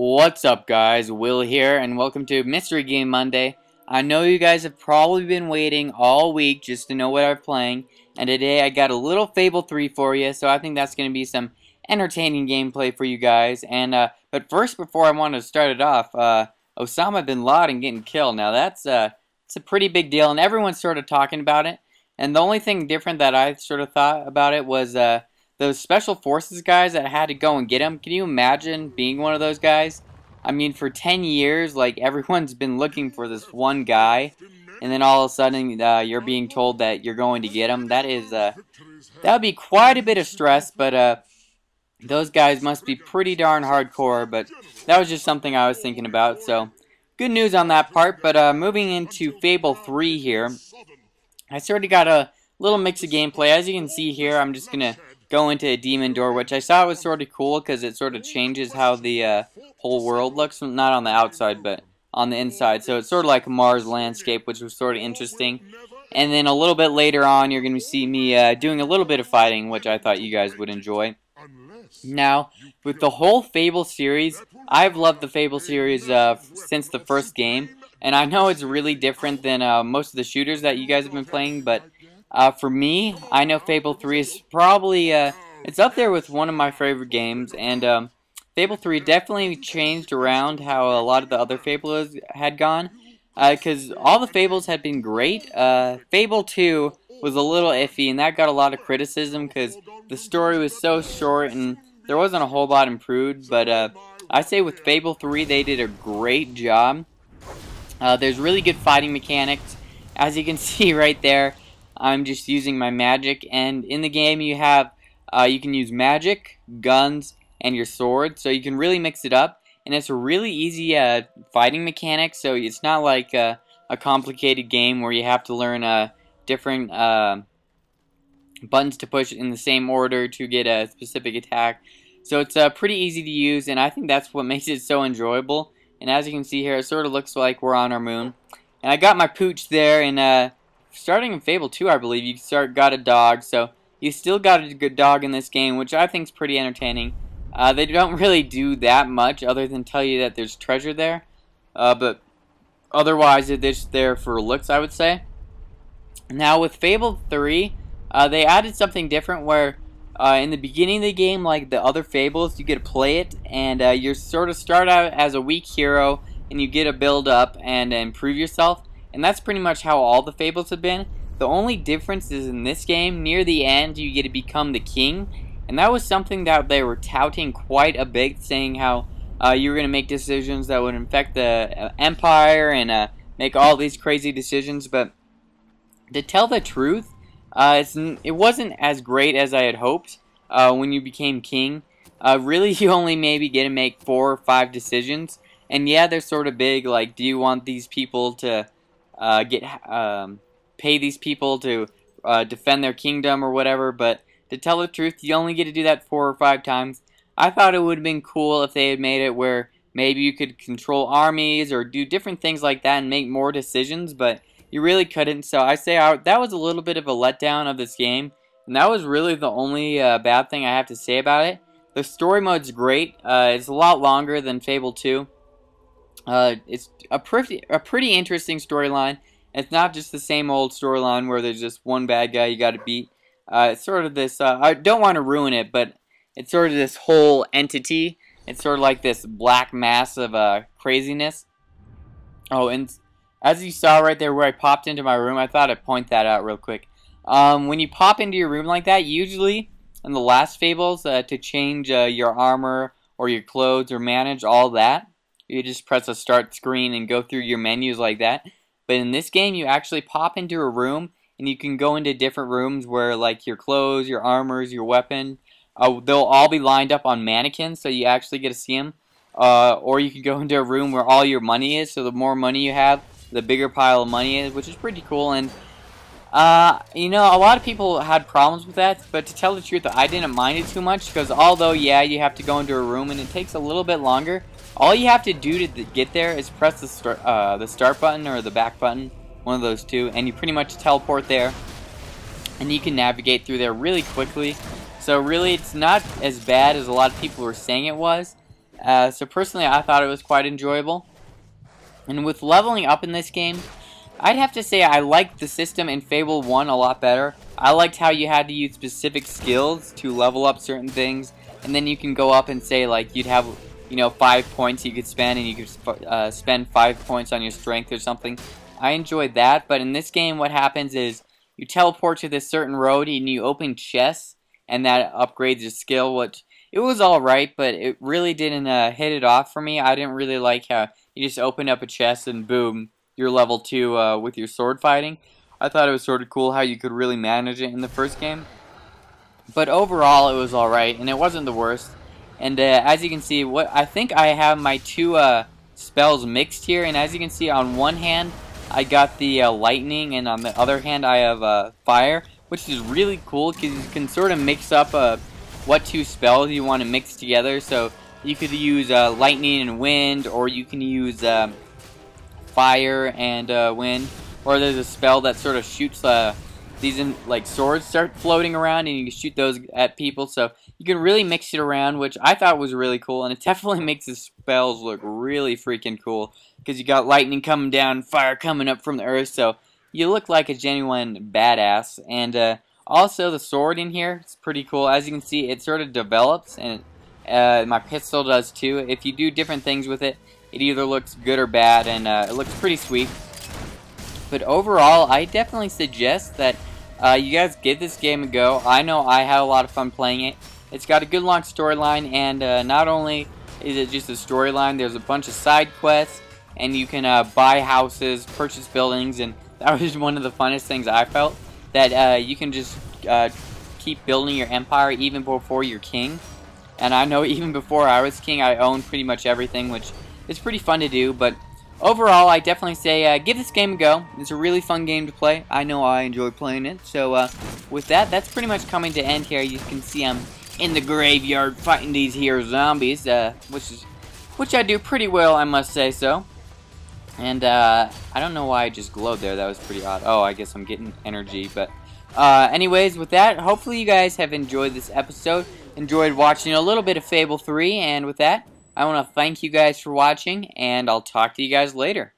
What's up, guys? Will here, and welcome to Mystery Game Monday. I know you guys have probably been waiting all week just to know what I'm playing, and today I got a little Fable 3 for you, so I think that's going to be some entertaining gameplay for you guys. But first, before I want to start it off, Osama bin Laden getting killed. Now it's a pretty big deal, and everyone's sort of talking about it. And the only thing different that I sort of thought about it was those special forces guys that had to go and get him. Can you imagine being one of those guys? I mean, for 10 years, like, everyone's been looking for this one guy, and then all of a sudden, you're being told that you're going to get him. That would be quite a bit of stress, but, those guys must be pretty darn hardcore, but that was just something I was thinking about, so good news on that part. But, moving into Fable 3 here, I sort of got a little mix of gameplay. As you can see here, I'm just gonna go into a demon door, which I thought was sort of cool because it sort of changes how the whole world looks, not on the outside but on the inside. So it's sort of like a Mars landscape, which was sort of interesting. And then a little bit later on, you're going to see me doing a little bit of fighting, which I thought you guys would enjoy. Now, with the whole Fable series, I've loved the Fable series since the first game. And I know it's really different than most of the shooters that you guys have been playing, but for me, I know Fable 3 is probably, it's up there with one of my favorite games, and Fable 3 definitely changed around how a lot of the other Fables had gone, because all the Fables had been great. Fable 2 was a little iffy, and that got a lot of criticism, because the story was so short, and there wasn't a whole lot improved, but I say with Fable 3, they did a great job. There's really good fighting mechanics, as you can see right there. I'm just using my magic, and in the game you have, you can use magic, guns, and your sword, so you can really mix it up, and it's a really easy fighting mechanic, so it's not like a complicated game where you have to learn different buttons to push in the same order to get a specific attack. So it's pretty easy to use, and I think that's what makes it so enjoyable. And as you can see here, it sort of looks like we're on our moon. And I got my pooch there, and starting in Fable 2, I believe, you got a dog, so you still got a good dog in this game, which I think is pretty entertaining. They don't really do that much other than tell you that there's treasure there, but otherwise they're just there for looks, I would say. Now with Fable 3, they added something different where in the beginning of the game, like the other Fables, you get to play it, and you sort of start out as a weak hero, and you get to build up and improve yourself. And that's pretty much how all the Fables have been. The only difference is in this game, near the end, you get to become the king. And that was something that they were touting quite a bit, saying how you were going to make decisions that would infect the empire and make all these crazy decisions. But to tell the truth, it wasn't as great as I had hoped when you became king. Really, you only maybe get to make 4 or 5 decisions. And yeah, they're sort of big, like, do you want these people to pay these people to defend their kingdom or whatever, but to tell the truth, you only get to do that 4 or 5 times. I thought it would have been cool if they had made it where maybe you could control armies or do different things like that and make more decisions, but you really couldn't. So I say that was a little bit of a letdown of this game, and that was really the only bad thing I have to say about it. The story mode's great. It's a lot longer than Fable 2. It's a pretty interesting storyline. It's not just the same old storyline where there's just one bad guy you gotta beat. It's sort of this, I don't want to ruin it, but it's sort of this whole entity. It's sort of like this black mass of craziness. Oh, and as you saw right there where I popped into my room, I thought I'd point that out real quick. When you pop into your room like that, usually in the last Fables, to change your armor or your clothes or manage all that, you just press a start screen and go through your menus like that. But in this game, you actually pop into a room, and you can go into different rooms where, like, your clothes, your armors, your weapon, they'll all be lined up on mannequins, so you actually get to see them. Or you can go into a room where all your money is, so the more money you have, the bigger pile of money is, which is pretty cool. And you know, a lot of people had problems with that, but to tell the truth, I didn't mind it too much, because although, yeah, you have to go into a room and it takes a little bit longer, all you have to do to get there is press the start button or the back button, one of those two, and you pretty much teleport there, and you can navigate through there really quickly. So really, it's not as bad as a lot of people were saying it was. So personally, I thought it was quite enjoyable. And with leveling up in this game, I'd have to say I liked the system in Fable 1 a lot better. I liked how you had to use specific skills to level up certain things, and then you can go up and say, like, you'd have, you know, 5 points you could spend, and you could spend 5 points on your strength or something. I enjoyed that, but in this game what happens is you teleport to this certain road and you open chests, and that upgrades your skill, which it was alright, but it really didn't hit it off for me. I didn't really like how you just open up a chest and boom, you're level 2 with your sword fighting. I thought it was sort of cool how you could really manage it in the first game. But overall, it was alright, and it wasn't the worst. And as you can see, what I think I have my two spells mixed here. And as you can see, on one hand, I got the lightning, and on the other hand, I have fire, which is really cool because you can sort of mix up what two spells you want to mix together. So you could use lightning and wind, or you can use fire and wind, or there's a spell that sort of shoots these like swords start floating around, and you can shoot those at people. So you can really mix it around, which I thought was really cool, and it definitely makes the spells look really freaking cool because you got lightning coming down, fire coming up from the earth, so you look like a genuine badass. And also the sword in here, it's pretty cool. As you can see, it sort of develops, and my pistol does too. If you do different things with it, it either looks good or bad, and it looks pretty sweet. But overall, I definitely suggest that you guys give this game a go. I know I had a lot of fun playing it. It's got a good long storyline, and not only is it just a storyline, there's a bunch of side quests, and you can buy houses, purchase buildings, and that was one of the funnest things I felt, that you can just keep building your empire even before you're king. And I know even before I was king, I owned pretty much everything, which is pretty fun to do. But overall, I definitely say give this game a go. It's a really fun game to play. I know I enjoy playing it. So with that, that's pretty much coming to end here. You can see I'm in the graveyard fighting these here zombies, which I do pretty well, I must say so. And I don't know why I just glowed there. That was pretty odd. Oh, I guess I'm getting energy. But anyways, with that, hopefully you guys have enjoyed this episode. Enjoyed watching a little bit of Fable 3. And with that, I want to thank you guys for watching, and I'll talk to you guys later.